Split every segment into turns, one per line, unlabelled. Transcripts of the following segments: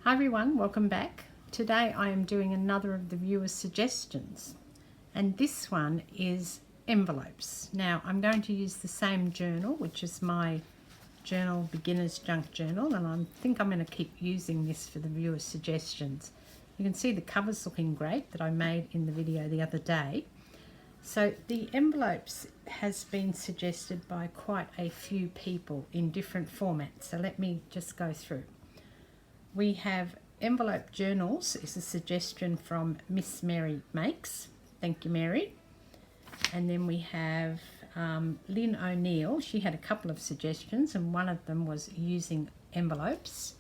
Hi everyone, welcome back. Today I am doing another of the viewer suggestions, and this one is envelopes. Now I'm going to use the same journal, which is my journal, Beginner's Junk Journal, and I think I'm going to keep using this for the viewer suggestions. You can see the cover's looking great that I made in the video the other day. So the envelopes has been suggested by quite a few people in different formats, so let me just go through. We have envelope journals is a suggestion from Miss Mary Makes. Thank you, Mary. And then we have Lynn O'Neill. She had a couple of suggestions, and one of them was using envelopes.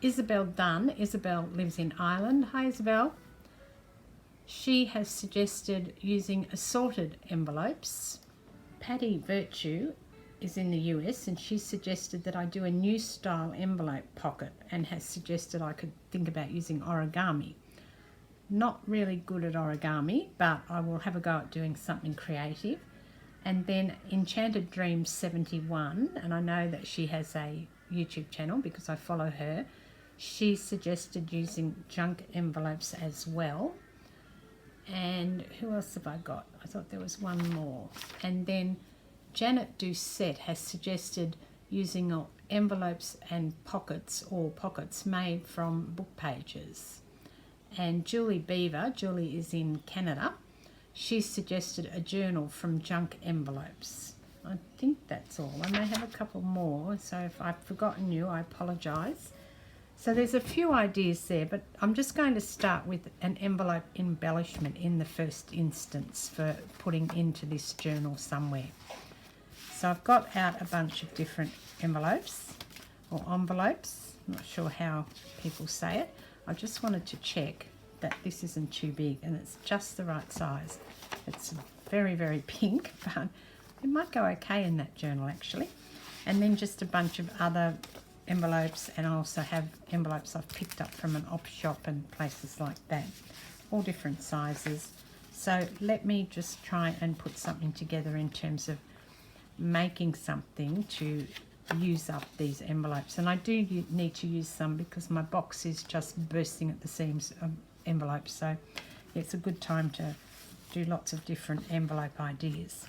Isobel Dunn. Isobel lives in Ireland. Hi, Isobel. She has suggested using assorted envelopes. Patty Virtue is in the US, and she suggested that I do a new style envelope pocket and has suggested I could think about using origami. Not really good at origami, but I will have a go at doing something creative. And then Enchanted Dreams 71, and I know that she has a YouTube channel because I follow her. She suggested using junk envelopes as well. And who else have I got? I thought there was one more. And then Janet Doucette has suggested using envelopes and pockets or pockets made from book pages. And Beaver, Julie is in Canada, she suggested a journal from junk envelopes. I think that's all. I may have a couple more, so if I've forgotten you, I apologise. So there's a few ideas there, but I'm just going to start with an envelope embellishment in the first instance for putting into this journal somewhere. So I've got out a bunch of different envelopes or envelopes. I'm not sure how people say it. I just wanted to check that this isn't too big and it's just the right size. It's very, very pink, but it might go okay in that journal actually. And then just a bunch of other envelopes, and I also have envelopes I've picked up from an op shop and places like that, all different sizes. So let me just try and put something together in terms of making something to use up these envelopes. And I do need to use some because my box is just bursting at the seams of envelopes, so it's a good time to do lots of different envelope ideas.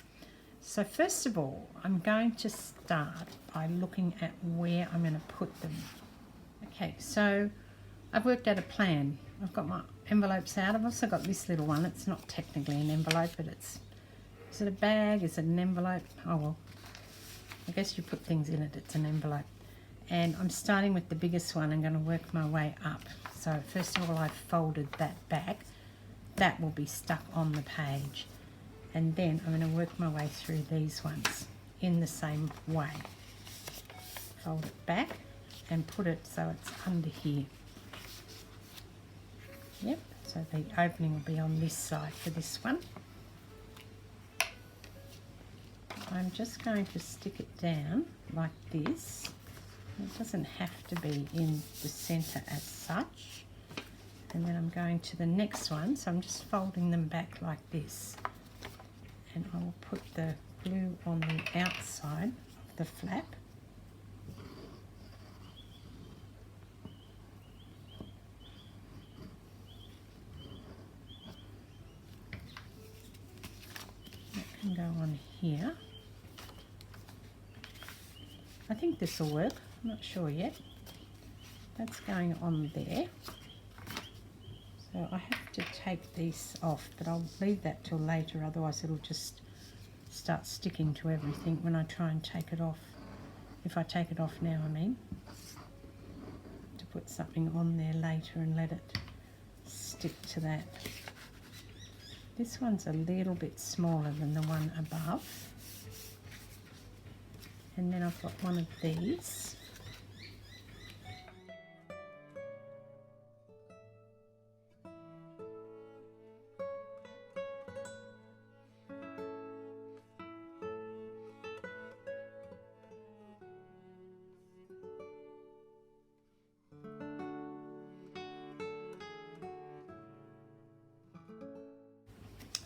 So first of all, I'm going to start by looking at where I'm going to put them. Okay, so I've worked out a plan. I've got my envelopes out. I've also got this little one. It's not technically an envelope, but it's, is it a bag? Is it an envelope? Oh well, I guess you put things in it, it's an envelope. And I'm starting with the biggest one. I'm going to work my way up. So first of all, I've folded that back. That will be stuck on the page. And then I'm going to work my way through these ones in the same way. Fold it back and put it so it's under here. Yep, so the opening will be on this side for this one. I'm just going to stick it down like this. It doesn't have to be in the center as such. And then I'm going to the next one, so I'm just folding them back like this. And I will put the glue on the outside of the flap. That can go on here. I think this will work, I'm not sure yet. That's going on there. So I have to take these off, but I'll leave that till later, otherwise it'll just start sticking to everything when I try and take it off. If I take it off now, I mean. To put something on there later and let it stick to that. This one's a little bit smaller than the one above. And then I've got one of these.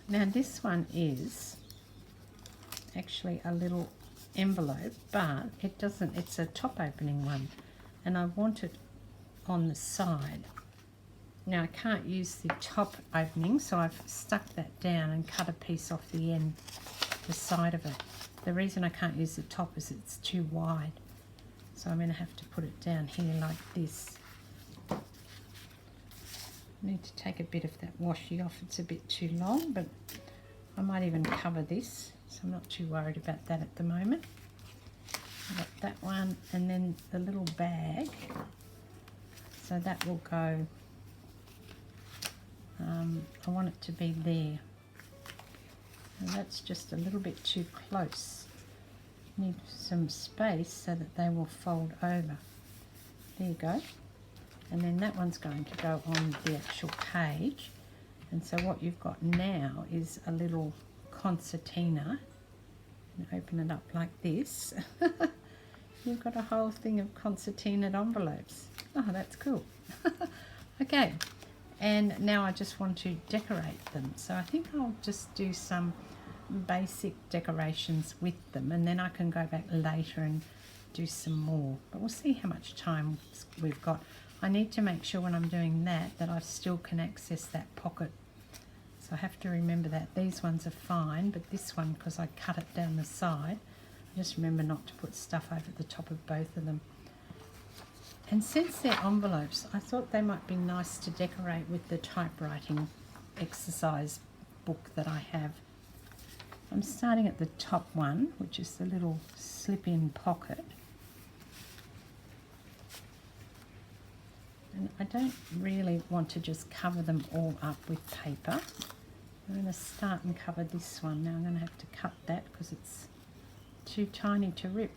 Now this one is actually a little envelope, but it doesn't, it's a top opening one, and I want it on the side. Now I can't use the top opening, so I've stuck that down and cut a piece off the end, the side of it. The reason I can't use the top is it's too wide. So I'm going to have to put it down here like this. I need to take a bit of that washi off. It's a bit too long, but I might even cover this, so I'm not too worried about that at the moment. I've got that one, and then the little bag. So that will go, I want it to be there. And that's just a little bit too close. Need some space so that they will fold over. There you go. And then that one's going to go on the actual page. And so what you've got now is a little concertina. And open it up like this. You've got a whole thing of concertinaed envelopes. Oh, that's cool. Okay, and now I just want to decorate them. So I think I'll just do some basic decorations with them, and then I can go back later and do some more. But we'll see how much time we've got. I need to make sure when I'm doing that I still can access that pocket. So I have to remember that. These ones are fine, but this one, because I cut it down the side, I just remember not to put stuff over the top of both of them. And since they're envelopes, I thought they might be nice to decorate with the typewriting exercise book that I have. I'm starting at the top one, which is the little slip-in pocket. And I don't really want to just cover them all up with paper. I'm going to start and cover this one. Now I'm going to have to cut that because it's too tiny to rip.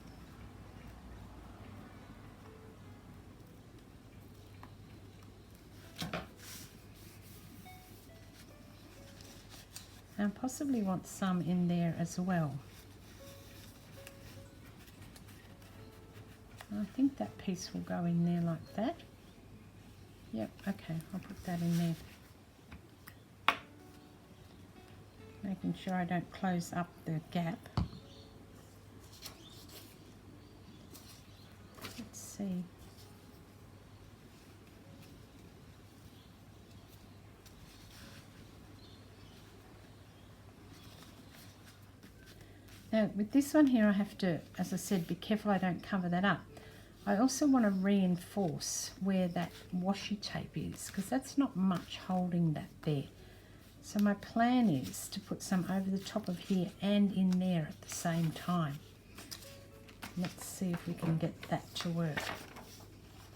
And I possibly want some in there as well. I think that piece will go in there like that. Yep, okay, I'll put that in there. Making sure I don't close up the gap. Let's see. Now with this one here I have to, as I said, be careful I don't cover that up. I also want to reinforce where that washi tape is, because that's not much holding that there. So my plan is to put some over the top of here and in there at the same time. Let's see if we can get that to work.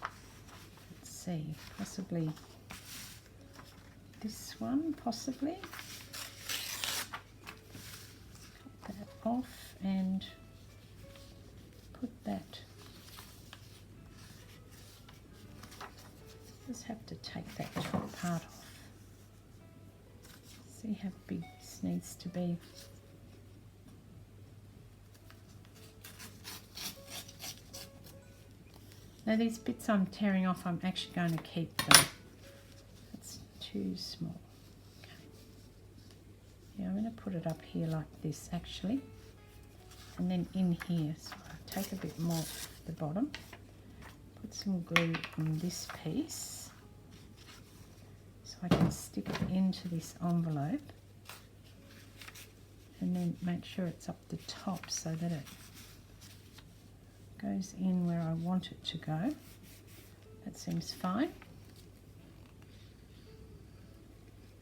Let's see, possibly this one, possibly. Cut that off and put that. Just have to take that top part off. See how big this needs to be. Now these bits I'm tearing off, I'm actually going to keep them. That's too small. Okay. Yeah, I'm going to put it up here like this actually. And then in here, so I'll take a bit more off the bottom. Put some glue on this piece so I can stick it into this envelope, and then make sure it's up the top so that it goes in where I want it to go. That seems fine.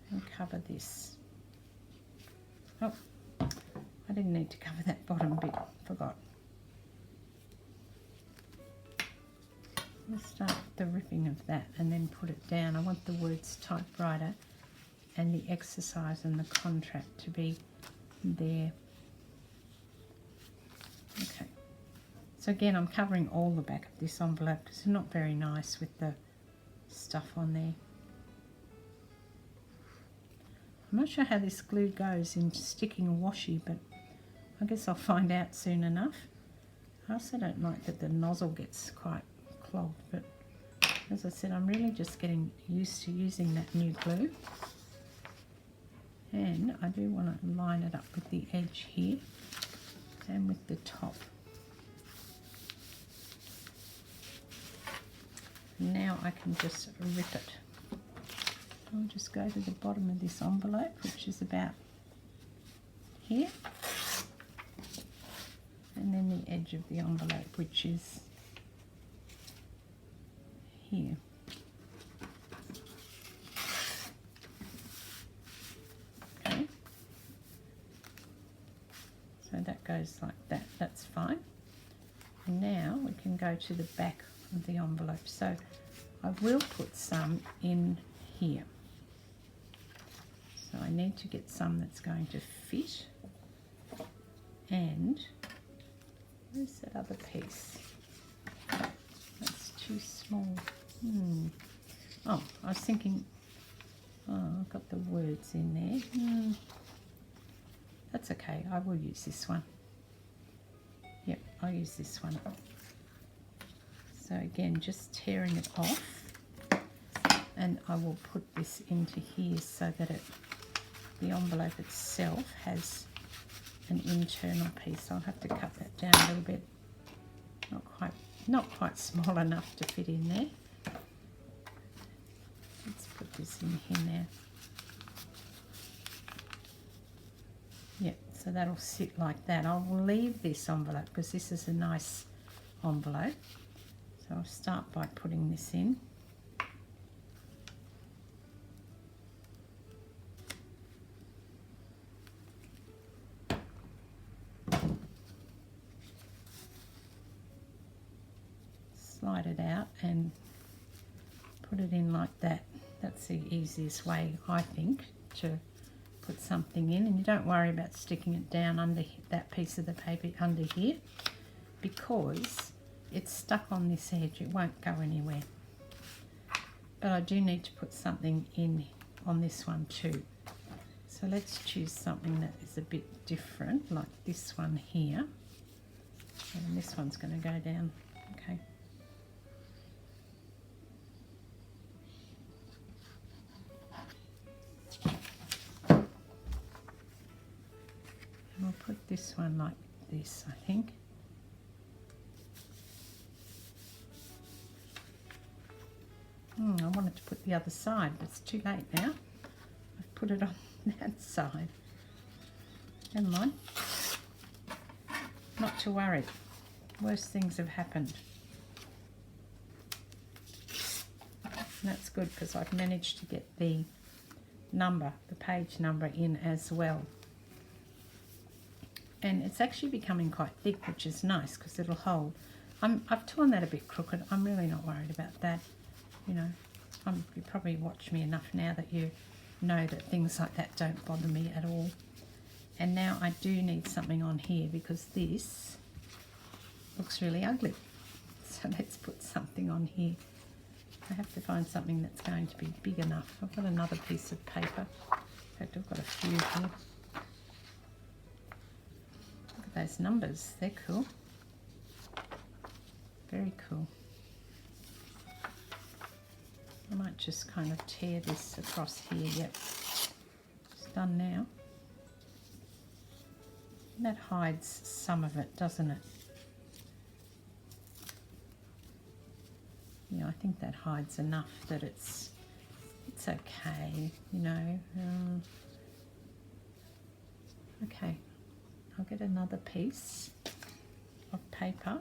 And cover this. Oh, I didn't need to cover that bottom bit, forgot. I'll start the ripping of that and then put it down. I want the words typewriter and the exercise and the contract to be there. Okay. So again, I'm covering all the back of this envelope because it's not very nice with the stuff on there. I'm not sure how this glue goes in sticking a washi, but I guess I'll find out soon enough. I also don't like that the nozzle gets quite clogged, but as I said, I'm really just getting used to using that new glue. And I do want to line it up with the edge here and with the top. Now I can just rip it. I'll just go to the bottom of this envelope, which is about here, and then the edge of the envelope, which is here. Okay, so that goes like that, that's fine. And now we can go to the back of the envelope. So I will put some in here. So I need to get some that's going to fit. And where's that other piece? That's too small. Oh, I was thinking, oh, I've got the words in there. That's okay, I will use this one. Yep, I'll use this one. So again, just tearing it off, and I will put this into here so that the envelope itself has an internal piece. I'll have to cut that down a little bit. Not quite small enough to fit in there. Let's put this in here now. Yep, so that'll sit like that. I will leave this envelope because this is a nice envelope. So I'll start by putting this in. Slide it out and put it in like that. That's the easiest way, I think, to put something in. And you don't worry about sticking it down under that piece of the paper under here, because it's stuck on this edge. It won't go anywhere. But I do need to put something in on this one too. So let's choose something that is a bit different, like this one here. And this one's going to go down. Okay. I'll put this one like this, I think. I wanted to put the other side, but it's too late now. I've put it on that side. Never mind. Not to worry. Worse things have happened. And that's good because I've managed to get the number, the page number in as well. And it's actually becoming quite thick, which is nice because it'll hold. I've torn that a bit crooked. I'm really not worried about that. You know, you probably watch me enough now that you know that things like that don't bother me at all. And now I do need something on here because this looks really ugly. So let's put something on here. I have to find something that's going to be big enough. I've got another piece of paper. In fact, I've got a few here. Look at those numbers. They're cool. Very cool. I might just kind of tear this across here. Yep, it's done now. And that hides some of it, doesn't it? Yeah, I think that hides enough that it's okay, you know. Okay, I'll get another piece of paper.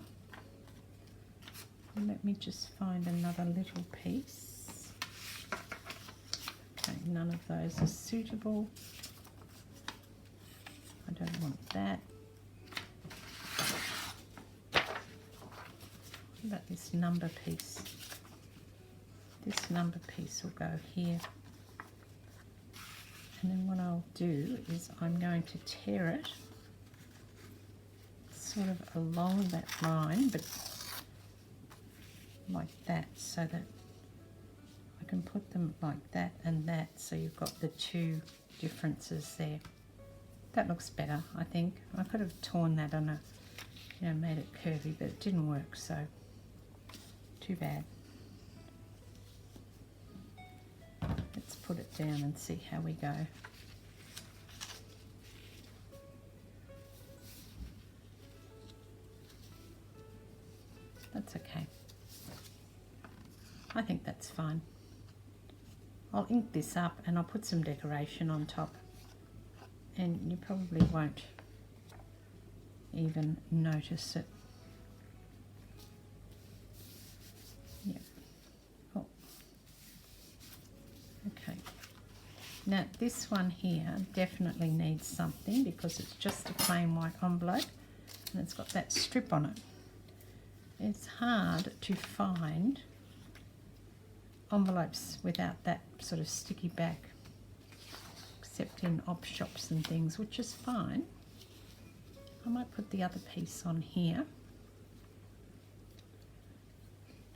And let me just find another little piece. Okay, none of those are suitable. I don't want that. What about this number piece? This number piece will go here. And then what I'll do is I'm going to tear it sort of along that line, but like that, so that I can put them like that and that, so you've got the two differences there. That looks better, I think. I could have torn that on made it curvy, but it didn't work, so too bad. Let's put it down and see how we go. That's okay. I think that's fine. I'll ink this up and I'll put some decoration on top, and you probably won't even notice it. Yeah. Oh. Okay. Now this one here definitely needs something because it's just a plain white envelope and it's got that strip on it. It's hard to find envelopes without that sort of sticky back, except in op shops and things, which is fine. I might put the other piece on here.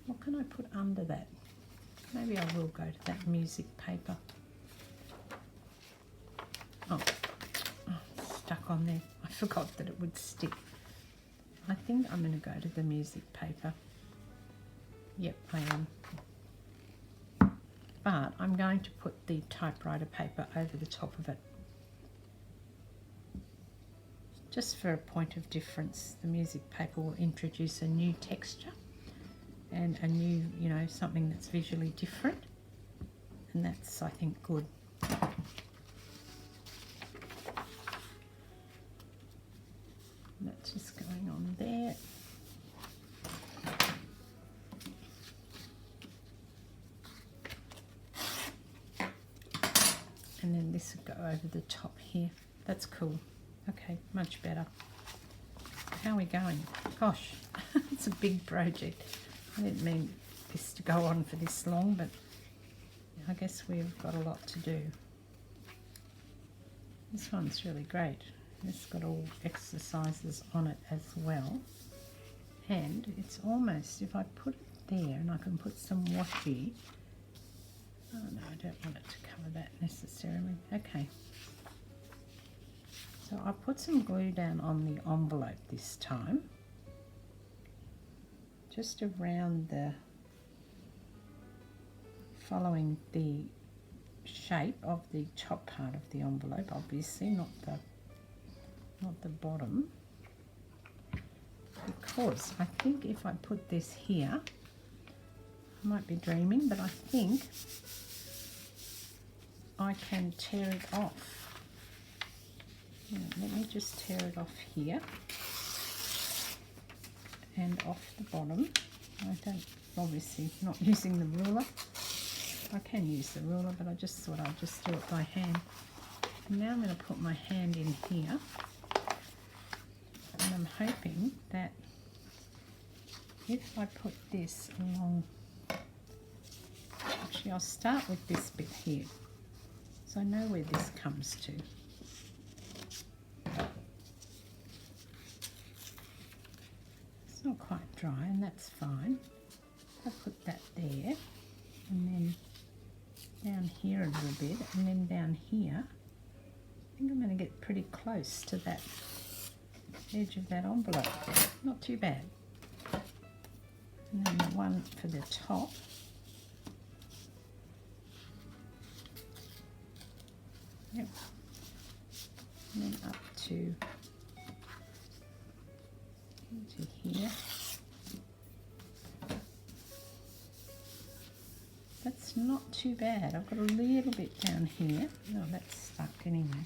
What can I put under that? Maybe I will go to that music paper. Oh, stuck on there. I forgot that it would stick. I think I'm going to go to the music paper. Yep, I am. But I'm going to put the typewriter paper over the top of it. Just for a point of difference, the music paper will introduce a new texture and a new, you know, something that's visually different. And that's, I think, good. That's just going on there. And then this will go over the top here. That's cool. Okay, much better. How are we going? Gosh, it's a big project. I didn't mean this to go on for this long, but I guess we've got a lot to do. This one's really great. It's got all exercises on it as well. And it's almost, if I put it there and I can put some washi. Oh no, I don't want it to cover that necessarily. Okay. So I put some glue down on the envelope this time. Just around the, following the shape of the top part of the envelope, obviously, not the bottom. Because I think if I put this here, I might be dreaming, but I think I can tear it off. Yeah, let me just tear it off here and off the bottom. I don't, obviously not using the ruler. I can use the ruler, but I just thought I'd just do it by hand. And now I'm going to put my hand in here, and I'm hoping that if I put this along, actually I'll start with this bit here, so I know where this comes to. It's not quite dry, and that's fine. I'll put that there, and then down here a little bit, and then down here. I think I'm going to get pretty close to that edge of that envelope there. Not too bad. And then the one for the top. Yep. And then up to here. That's not too bad. I've got a little bit down here. Oh, that's stuck anyway.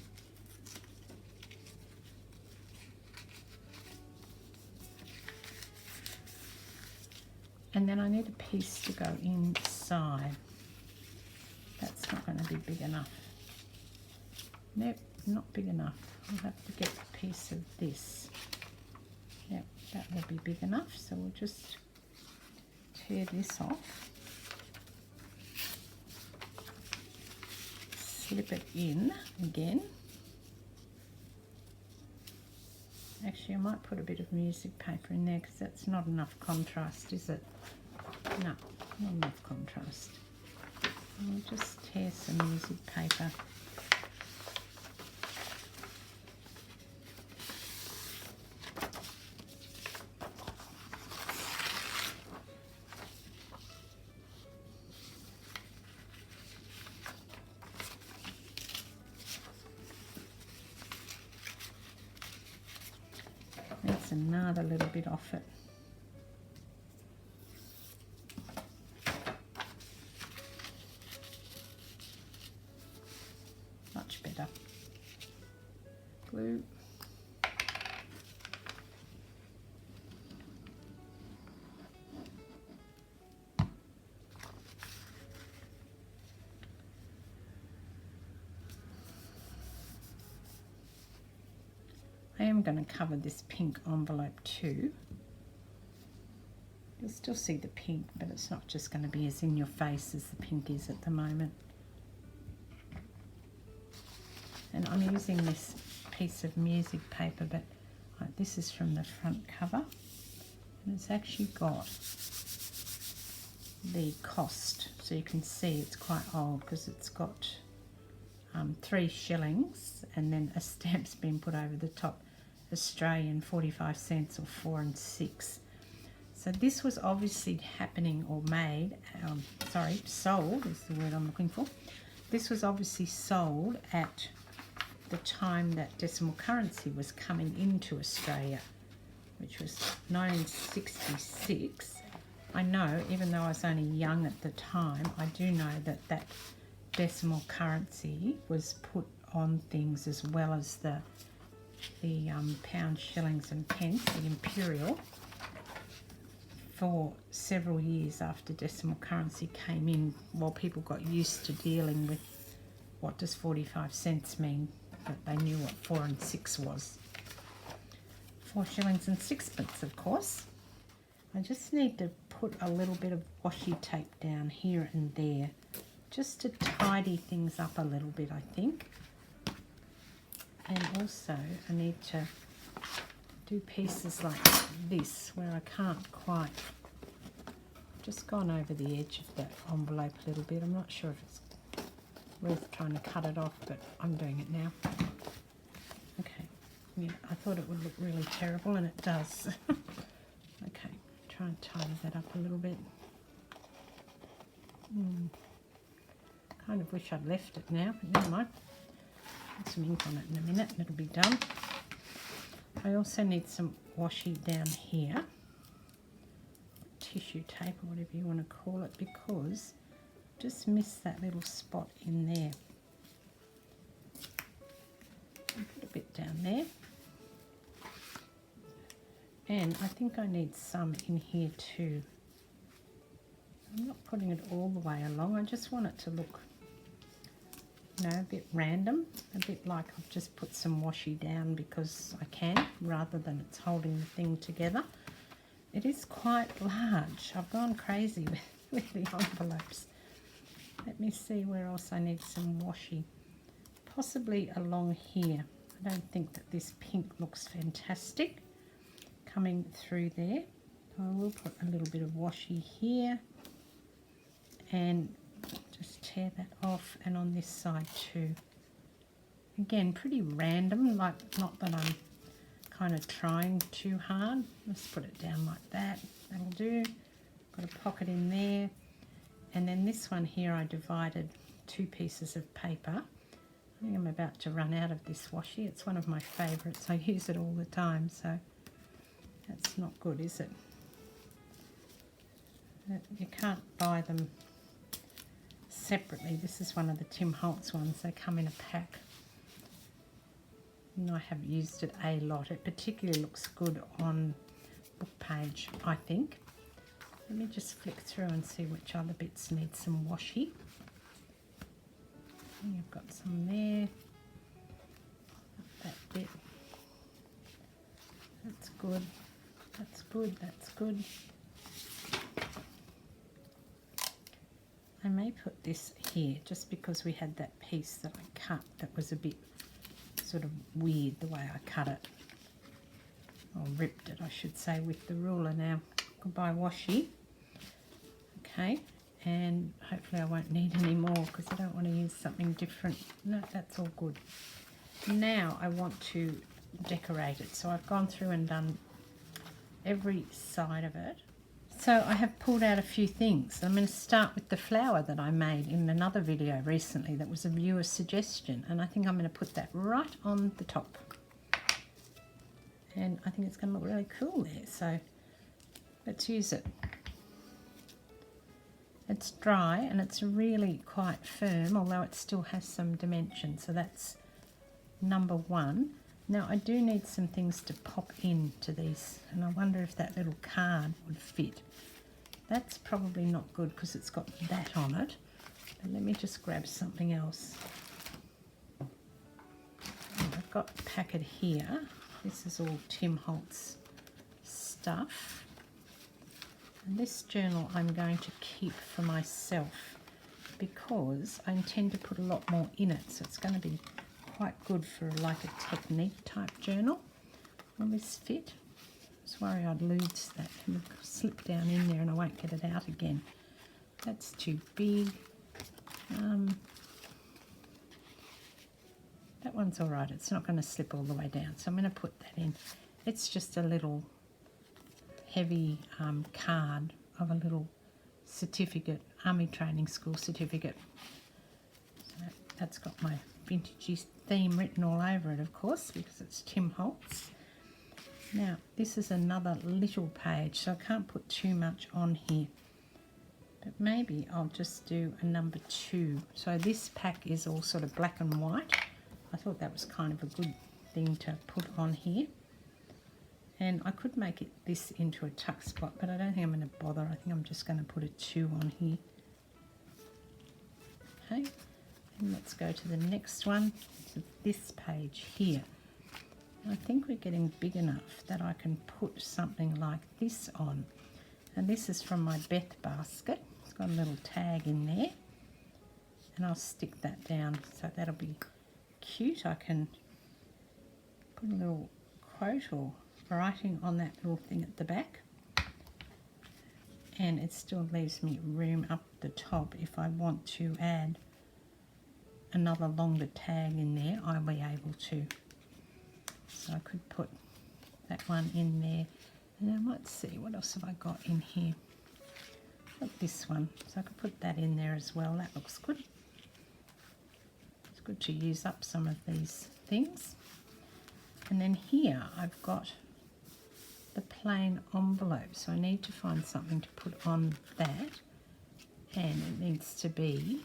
And then I need a piece to go inside. That's not going to be big enough. Nope, not big enough. I'll have to get a piece of this. Yep, that will be big enough. So we'll just tear this off. Slip it in again. Actually, I might put a bit of music paper in there because that's not enough contrast, is it? No, not enough contrast. I'll just tear some music paper. That's another little bit off it. glue. I am going to cover this pink envelope too. You'll still see the pink, but it's not just going to be as in your face as the pink is at the moment. And I'm using this piece of music paper, but this is from the front cover. And it's actually got the cost, so you can see it's quite old because it's got 3 shillings and then a stamp's been put over the top, Australian 45 cents or 4 and 6. So this was obviously happening or made, sold is the word I'm looking for. This was obviously sold at the time that decimal currency was coming into Australia, which was 1966. I know, even though I was only young at the time, I do know that that decimal currency was put on things as well as the pounds, shillings and pence, the imperial, for several years after decimal currency came in, while people got used to dealing with what does 45 cents mean, but they knew what 4 and 6 was. 4 shillings and 6pence, of course. I just need to put a little bit of washi tape down here and there, just to tidy things up a little bit, I think. And also I need to do pieces like this where I can't quite, just gone over the edge of the envelope a little bit. I'm not sure if it's worth trying to cut it off, but I'm doing it now. Okay, yeah, I thought it would look really terrible and it does. Okay, try and tidy that up a little bit. Kind of wish I'd left it now, but never mind. Put some ink on it in a minute and it'll be done. I also need some washi down here, tissue tape or whatever you want to call it, because I just missed that little spot in there. I'll put a bit down there. And I think I need some in here too. I'm not putting it all the way along, I just want it to look, you know, a bit random, a bit like I've just put some washi down because I can, rather than it's holding the thing together. It is quite large. I've gone crazy with the envelopes. Let me see where else I need some washi. Possibly along here. I don't think that this pink looks fantastic coming through there. I will put a little bit of washi here and just tear that off, and on this side too. Again, pretty random, like not that I'm kind of trying too hard. Let's put it down like that. That'll do. Got a pocket in there. And then this one here I divided 2 pieces of paper. I think I'm about to run out of this washi. It's one of my favourites. I use it all the time, so that's not good, is it? You can't buy them separately. This is one of the Tim Holtz ones. They come in a pack. And I have used it a lot. It particularly looks good on book page, I think. Let me just flick through and see which other bits need some washi. I've got some there. That bit. That's good. That's good. That's good. I may put this here just because we had that piece that I cut that was a bit sort of weird the way I cut it. Or ripped it, I should say, with the ruler now. Goodbye washi. Okay, and hopefully I won't need any more because I don't want to use something different. No, that's all good. Now I want to decorate it. So I've gone through and done every side of it. So I have pulled out a few things. I'm going to start with the flower that I made in another video recently that was a viewer suggestion, and I think I'm going to put that right on the top. And I think it's going to look really cool there, so let's use it. It's dry and it's really quite firm, although it still has some dimension, so that's number 1. Now I do need some things to pop into these, and I wonder if that little card would fit. That's probably not good because it's got that on it. But let me just grab something else. I've got a packet here. This is all Tim Holtz stuff. And this journal I'm going to keep for myself because I intend to put a lot more in it. So it's going to be quite good for like a technique type journal. Will this fit? I was worried I'd lose that. It'll slip down in there and I won't get it out again. That's too big. That one's all right. It's not going to slip all the way down. So I'm going to put that in. It's just a little heavy card of a little certificate, Army Training School certificate. So that's got my vintagey theme written all over it, of course, because it's Tim Holtz. Now, this is another little page, so I can't put too much on here. But maybe I'll just do a number 2. So this pack is all sort of black and white. I thought that was kind of a good thing to put on here. And I could make this into a tuck spot, but I don't think I'm going to bother. I think I'm just going to put a 2 on here. Okay, and let's go to the next one. So this page here. I think we're getting big enough that I can put something like this on. And this is from my Beth basket. It's got a little tag in there. And I'll stick that down, so that'll be cute. I can put a little quote or writing on that little thing at the back. And it still leaves me room up the top if I want to add another longer tag in there, I'll be able to. So I could put that one in there. And then let's see, what else have I got in here? Got this one, so I could put that in there as well. That looks good. It's good to use up some of these things. And then here I've got the plain envelope, so I need to find something to put on that, and it needs to be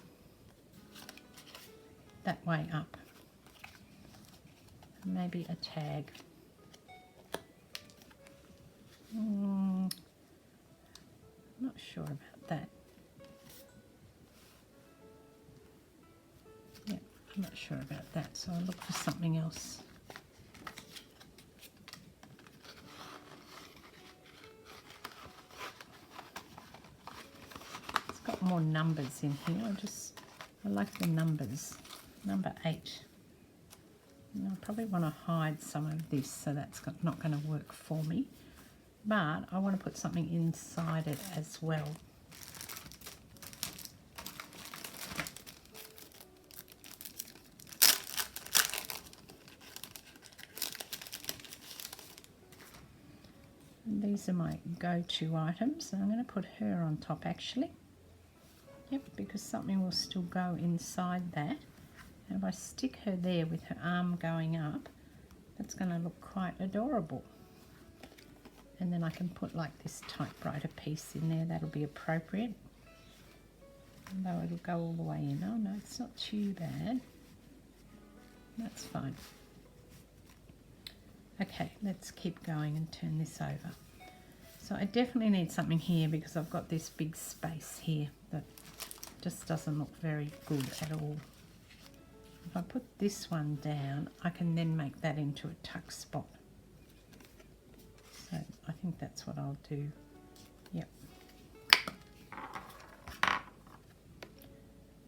that way up. Maybe a tag. I'm not sure about that. Yeah, I'm not sure about that, so I'll look for something else. It's got more numbers in here. I like the numbers. Number 8. And I probably want to hide some of this, so that's not going to work for me. But I want to put something inside it as well. And these are my go-to items. And I'm going to put her on top actually. Yep, because something will still go inside that. And if I stick her there with her arm going up, that's going to look quite adorable. And then I can put like this typewriter piece in there, that'll be appropriate. Although it'll go all the way in. Oh no, it's not too bad. That's fine. Okay, let's keep going and turn this over. So I definitely need something here because I've got this big space here that just doesn't look very good at all. If I put this one down, I can then make that into a tuck spot. So I think that's what I'll do. Yep.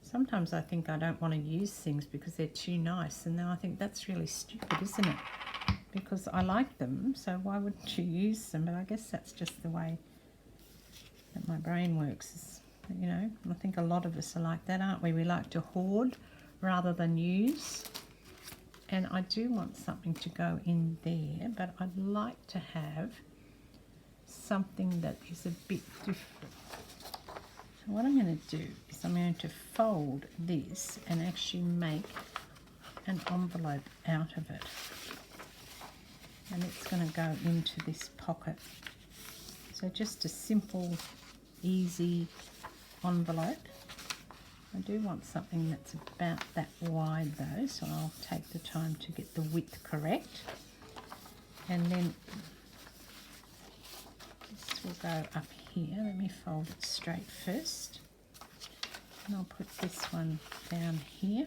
Sometimes I think I don't want to use things because they're too nice, and then I think that's really stupid, isn't it? Because I like them, so why wouldn't you use them? But I guess that's just the way that my brain works, you know. I think a lot of us are like that, aren't we? We like to hoard rather than use. And I do want something to go in there, but I'd like to have something that is a bit different. So what I'm going to do is I'm going to fold this and actually make an envelope out of it. And it's going to go into this pocket. So just a simple, easy envelope. I do want something that's about that wide though, so I'll take the time to get the width correct. And then this will go up here. Let me fold it straight first. And I'll put this one down here.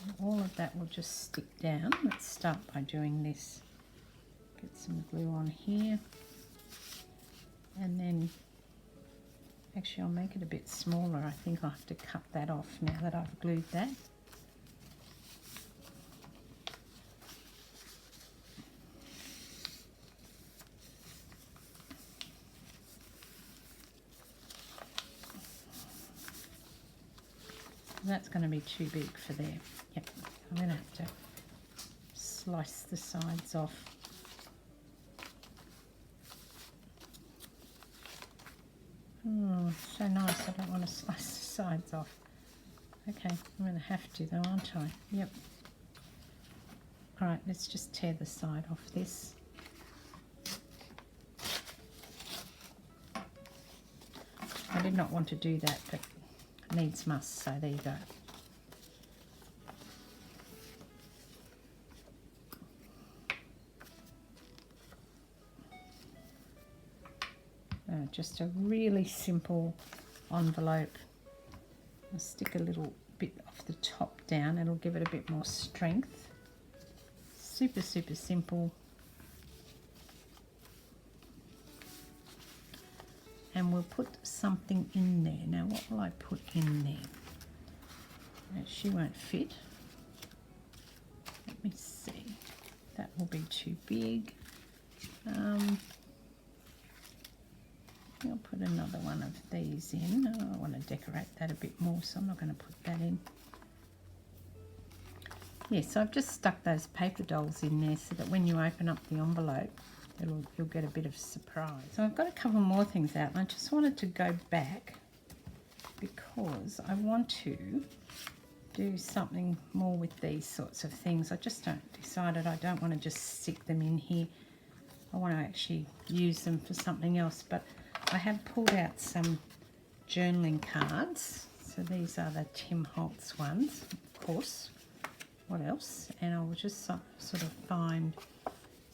And all of that will just stick down. Let's start by doing this. Get some glue on here. And then, actually I'll make it a bit smaller. I think I'll have to cut that off now that I've glued that. That's going to be too big for there. Yep, I'm going to have to slice the sides off. Oh, so nice. I don't want to slice the sides off. Okay, I'm going to have to though, aren't I? Yep. Alright, let's just tear the side off this. I did not want to do that, but needs must, so there you go. Just a really simple envelope. I'll stick a little bit off the top down, it'll give it a bit more strength. Super, super simple. And we'll put something in there. Now what will I put in there? She won't fit. Let me see. That will be too big. I'll put another one of these in. Oh, I want to decorate that a bit more, so I'm not going to put that in. Yes, so I've just stuck those paper dolls in there so that when you open up the envelope, you'll get a bit of surprise. So I've got a couple more things out, and I just wanted to go back because I want to do something more with these sorts of things. I just decided I don't want to just stick them in here. I want to actually use them for something else, but I have pulled out some journaling cards. So these are the Tim Holtz ones, of course. What else? And I will just sort of find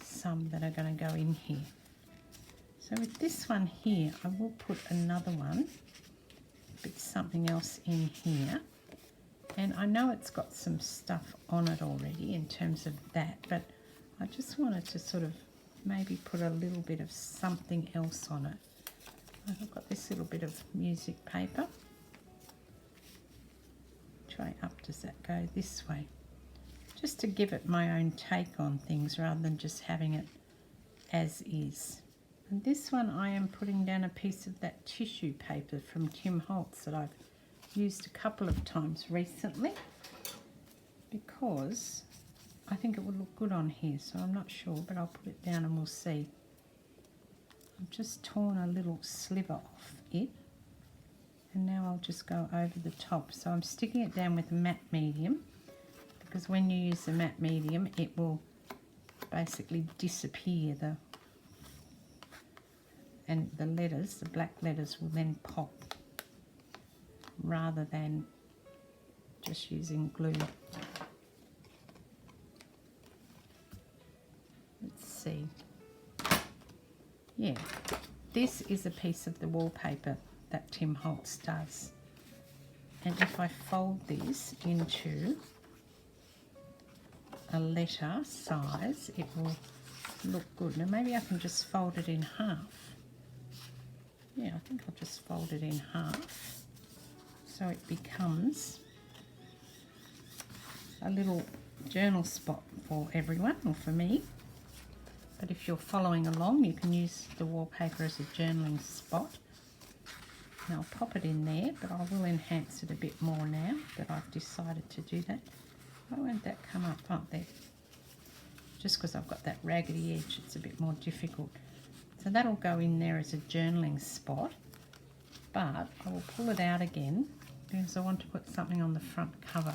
some that are going to go in here. So with this one here, I will put another one, put something else in here. And I know it's got some stuff on it already in terms of that, but I just wanted to sort of maybe put a little bit of something else on it. I've got this little bit of music paper. Which way up does that go? This way. Just to give it my own take on things rather than just having it as is. And this one I am putting down a piece of that tissue paper from Tim Holtz that I've used a couple of times recently because I think it would look good on here, so I'm not sure, but I'll put it down and we'll see. I've just torn a little sliver off it and now I'll just go over the top. So I'm sticking it down with a matte medium because when you use the matte medium it will basically disappear and the letters, the black letters, will then pop rather than just using glue. Let's see. Yeah, this is a piece of the wallpaper that Tim Holtz does. And if I fold this into a letter size, it will look good. Now maybe I can just fold it in half. Yeah, I think I'll just fold it in half so it becomes a little journal spot for everyone, or for me. But if you're following along, you can use the wallpaper as a journaling spot. And I'll pop it in there, but I will enhance it a bit more now that I've decided to do that. Why won't that come up there? Just because I've got that raggedy edge, it's a bit more difficult. So that'll go in there as a journaling spot, but I will pull it out again because I want to put something on the front cover.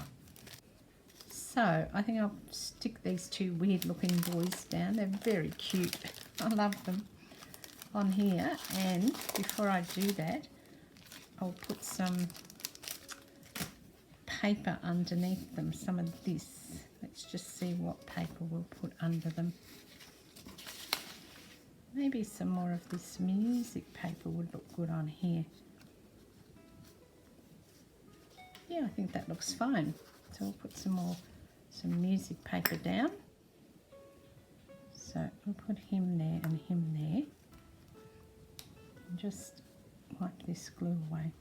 So I think I'll stick these two weird looking boys down. They're very cute. I love them. on here, and before I do that, I'll put some paper underneath them, some of this. Let's just see what paper we'll put under them. Maybe some more of this music paper would look good on here. Yeah, I think that looks fine. So we'll put some music paper down. So we'll put him there and him there. And just wipe this glue away.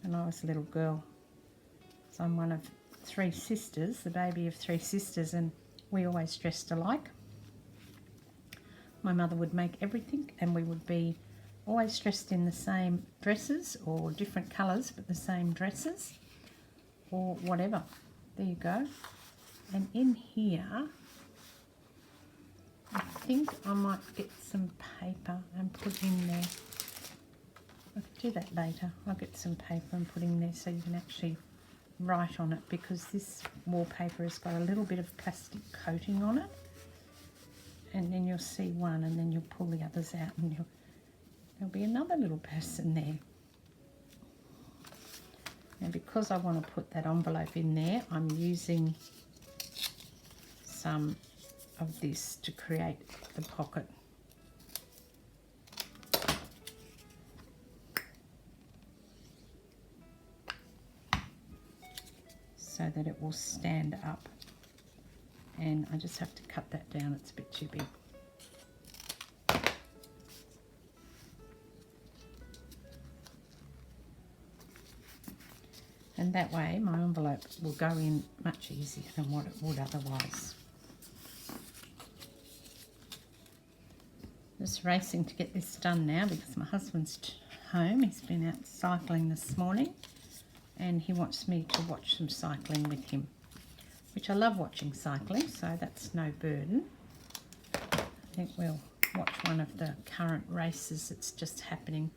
When I was a little girl, so I'm one of 3 sisters, the baby of 3 sisters, and we always dressed alike. My mother would make everything, and we would be always dressed in the same dresses, or different colours but the same dresses, or whatever. There you go. And in here, I think I might get some paper and put in there. I could do that later. I'll get some paper and put in there so you can actually write on it, because this wallpaper has got a little bit of plastic coating on it. And then you'll see one, and then you'll pull the others out, and there'll be another little person there. And because I want to put that envelope in there, I'm using some of this to create the pocket. So that it will stand up. And I just have to cut that down, it's a bit too big. And that way my envelope will go in much easier than what it would otherwise. Just racing to get this done now because my husband's home. He's been out cycling this morning and he wants me to watch some cycling with him, which I love watching cycling, so that's no burden. I think we'll watch one of the current races that's just happening.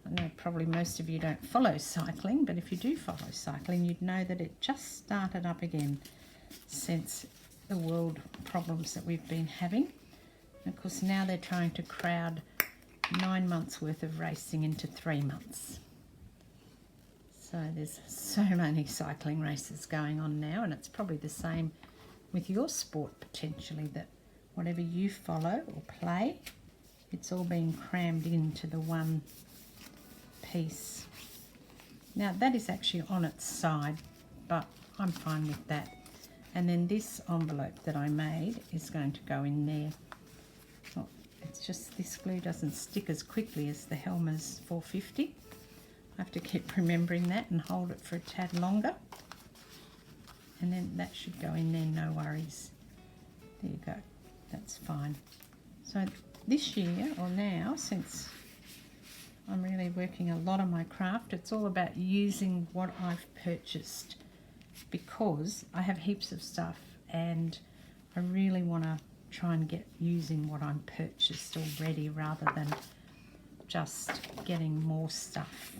I know probably most of you don't follow cycling, but if you do follow cycling, you'd know that it just started up again since the world problems that we've been having. And of course now they're trying to crowd 9 months worth of racing into 3 months. So there's so many cycling races going on now, and it's probably the same with your sport potentially, that whatever you follow or play, it's all being crammed into the one piece. Now that is actually on its side, but I'm fine with that. And then this envelope that I made is going to go in there. Oh, it's just this glue doesn't stick as quickly as the Helmer's 450. I have to keep remembering that and hold it for a tad longer. And then that should go in there, no worries. There you go, that's fine. So this year, or now, since I'm really working a lot on my craft, it's all about using what I've purchased, because I have heaps of stuff and I really want to try and get using what I'm purchased already rather than just getting more stuff.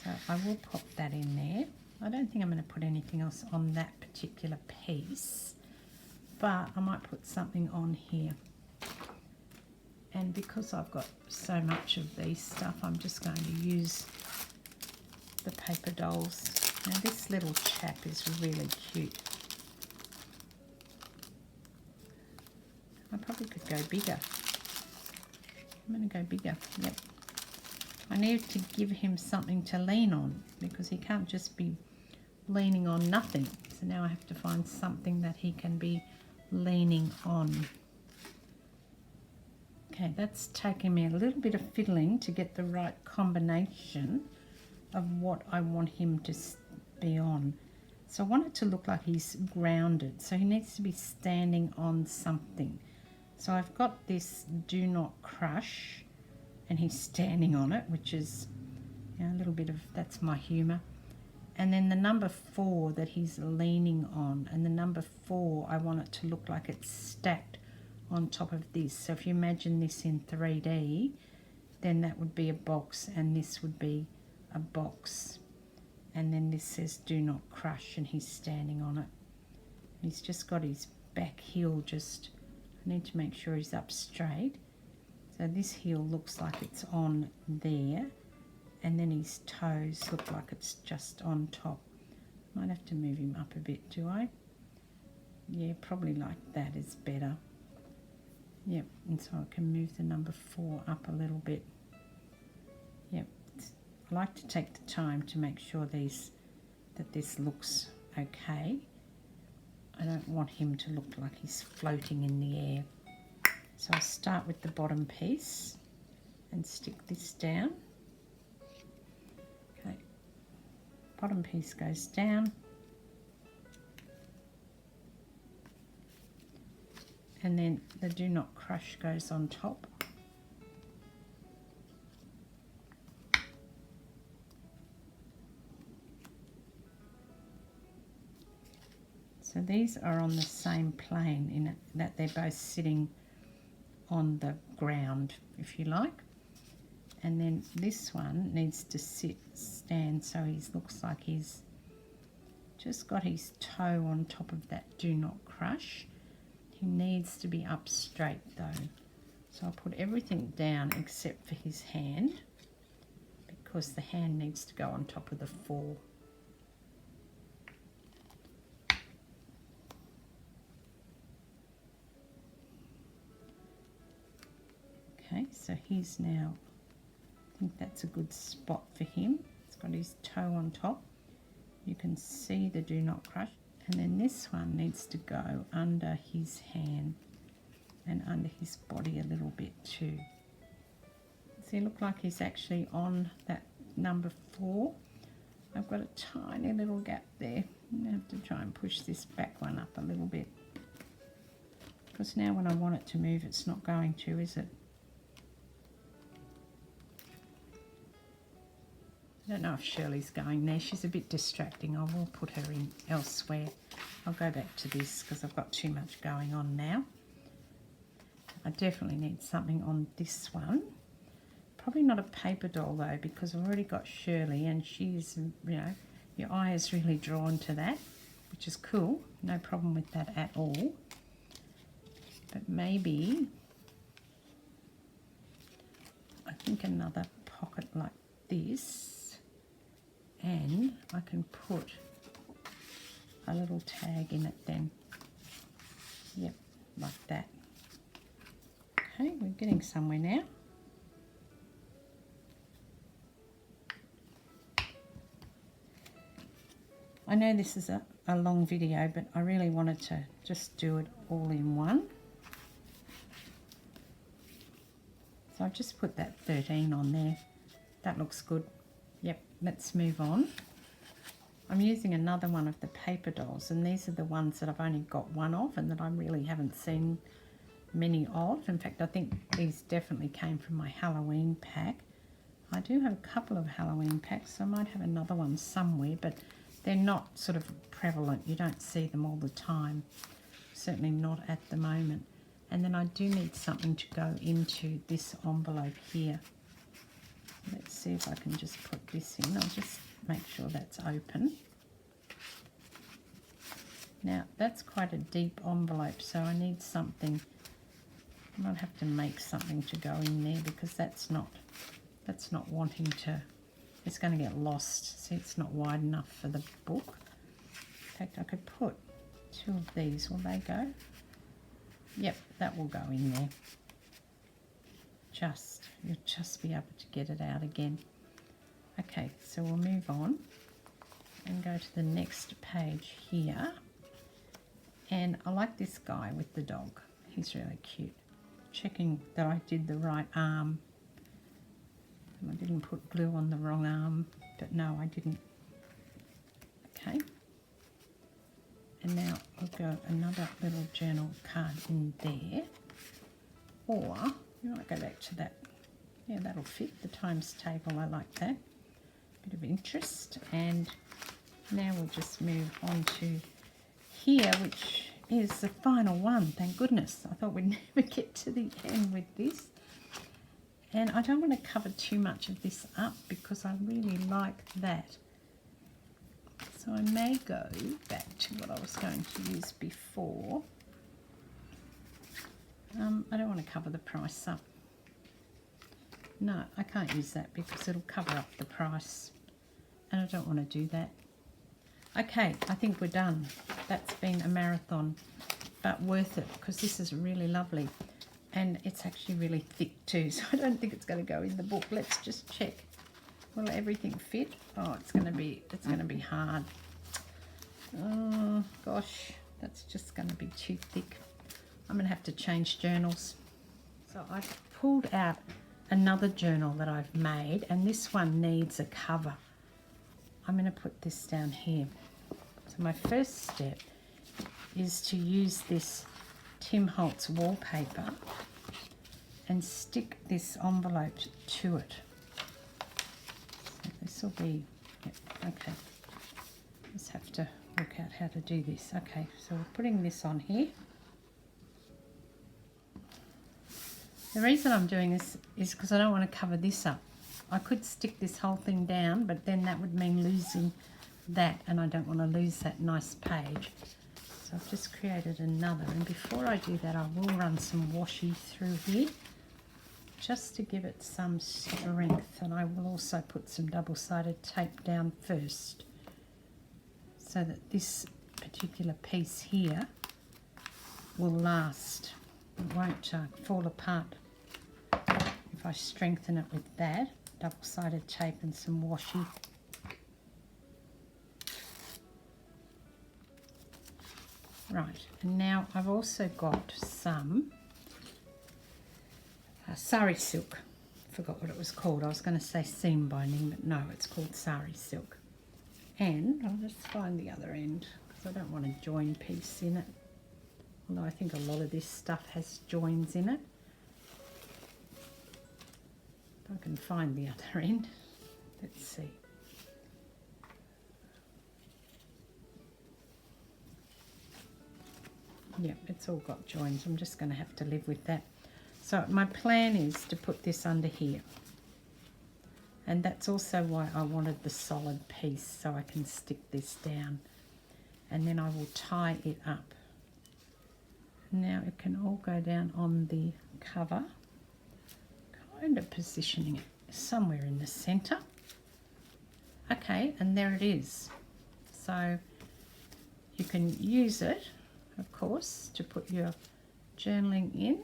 So I will pop that in there. I don't think I'm going to put anything else on that particular piece, but I might put something on here. And because I've got so much of these stuff, I'm just going to use the paper dolls. Now this little chap is really cute. I probably could go bigger. I'm going to go bigger, yep. I need to give him something to lean on, because he can't just be leaning on nothing. So now I have to find something that he can be leaning on. Okay, that's taken me a little bit of fiddling to get the right combination of what I want him to be on. So I want it to look like he's grounded, so he needs to be standing on something. So I've got this do not crush, and he's standing on it, which is, you know, a little bit of, that's my humour. And then the number 4 that he's leaning on, and the number 4, I want it to look like it's stacked on top of this. So if you imagine this in 3D, then that would be a box, and this would be a box. And then this says do not crush, and he's standing on it. He's just got his back heel just need to make sure he's up straight. So this heel looks like it's on there, and then his toes look like it's just on top. Might have to move him up a bit, do I? Yeah, probably like that is better. Yep, and so I can move the number 4 up a little bit. Yep, I like to take the time to make sure that this looks okay. I don't want him to look like he's floating in the air. So I start with the bottom piece and stick this down. Okay, bottom piece goes down. And then the do not crush goes on top. So these are on the same plane in it, that they're both sitting on the ground, if you like. And then this one needs to stand so he looks like he's just got his toe on top of that do not crush. He needs to be up straight though. So I'll put everything down except for his hand, because the hand needs to go on top of the 4. Okay, so he's now, I think that's a good spot for him. He's got his toe on top. You can see the do not crush. And then this one needs to go under his hand and under his body a little bit too. Does he look like he's actually on that number 4? I've got a tiny little gap there. I'm going to have to try and push this back one up a little bit, because now when I want it to move, it's not going to, is it? I don't know if Shirley's going there. She's a bit distracting. I will put her in elsewhere. I'll go back to this because I've got too much going on now. I definitely need something on this one. Probably not a paper doll though, because I've already got Shirley and she's, you know, your eye is really drawn to that, which is cool. No problem with that at all. But maybe, I think another pocket like this. And I can put a little tag in it then. Yep, like that. Okay, we're getting somewhere now. I know this is a long video, but I really wanted to just do it all in one. So I've just put that 13 on there. That looks good. Yep, let's move on. I'm using another one of the paper dolls, and these are the ones that I've only got one of and that I really haven't seen many of. In fact, I think these definitely came from my Halloween pack. I do have a couple of Halloween packs, so I might have another one somewhere, but they're not sort of prevalent. You don't see them all the time, certainly not at the moment. And then I do need something to go into this envelope here. Let's see if I can just put this in. I'll just make sure that's open. Now that's quite a deep envelope, so I need something. I might have to make something to go in there, because that's not wanting to, it's going to get lost. See, it's not wide enough for the book. In fact, I could put 2 of these. Will they go? Yep, that will go in there. You'll just be able to get it out again. Okay, so we'll move on and go to the next page here. And I like this guy with the dog. He's really cute. Checking that I did the right arm. I didn't put glue on the wrong arm, but no, I didn't. Okay. And now I'll go another little journal card in there. Or you might go back to that. Yeah, that'll fit, the times table. I like that. Bit of interest. And now we'll just move on to here, which is the final one. Thank goodness. I thought we'd never get to the end with this. And I don't want to cover too much of this up because I really like that. So I may go back to what I was going to use before. I don't want to cover the price up. No, I can't use that because it'll cover up the price. And I don't want to do that. Okay, I think we're done. That's been a marathon, but worth it because this is really lovely. And it's actually really thick too, so I don't think it's going to go in the book. Let's just check. Will everything fit? Oh, it's going to be hard. Oh gosh, that's just going to be too thick. I'm going to have to change journals. So I've pulled out another journal that I've made, and this one needs a cover. I'm going to put this down here. So my first step is to use this Tim Holtz wallpaper and stick this envelope to it. So this will be, yep, okay. Just have to work out how to do this. Okay, so we're putting this on here. The reason I'm doing this is because I don't want to cover this up. I could stick this whole thing down, but then that would mean losing that, and I don't want to lose that nice page. So I've just created another, and before I do that I will run some washi through here just to give it some strength, and I will also put some double-sided tape down first so that this particular piece here will last. It won't fall apart if I strengthen it with that double-sided tape and some washi. Right, and now I've also got some sari silk. Forgot what it was called. I was going to say seam binding, but no, it's called sari silk. And I'll just find the other end because I don't want a join piece in it. Although I think a lot of this stuff has joins in it. If I can find the other end. Let's see. Yeah, it's all got joins. I'm just going to have to live with that. So my plan is to put this under here. And that's also why I wanted the solid piece, so I can stick this down. And then I will tie it up. Now it can all go down on the cover. Kind of positioning it somewhere in the centre. Okay, and there it is. So you can use it, of course, to put your journaling in.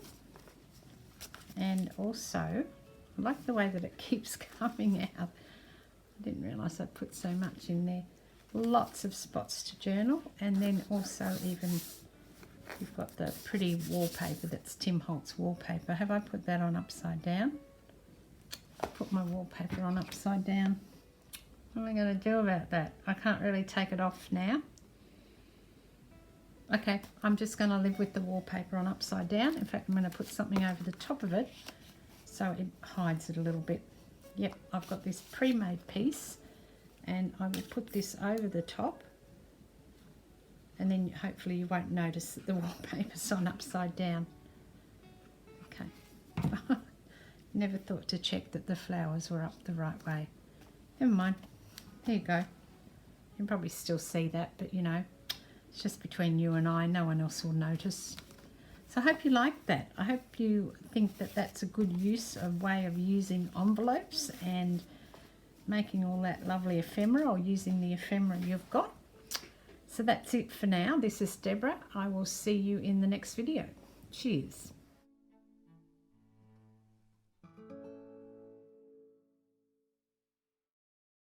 And also, I like the way that it keeps coming out. I didn't realise I put so much in there. Lots of spots to journal, and then also even you've got the pretty wallpaper that's Tim Holtz wallpaper. Have I put that on upside down? I put my wallpaper on upside down. What am I going to do about that? I can't really take it off now. Okay, I'm just going to live with the wallpaper on upside down. In fact, I'm going to put something over the top of it so it hides it a little bit. Yep, I've got this pre-made piece, and I will put this over the top, and then hopefully you won't notice that the wallpaper's on upside down. Okay. Never thought to check that the flowers were up the right way. Never mind. There you go. You can probably still see that, but you know, it's just between you and I. No one else will notice. So I hope you like that. I hope you think that that's a good way of using envelopes and making all that lovely ephemera, or using the ephemera you've got. So that's it for now. This is Deborah. I will see you in the next video. Cheers.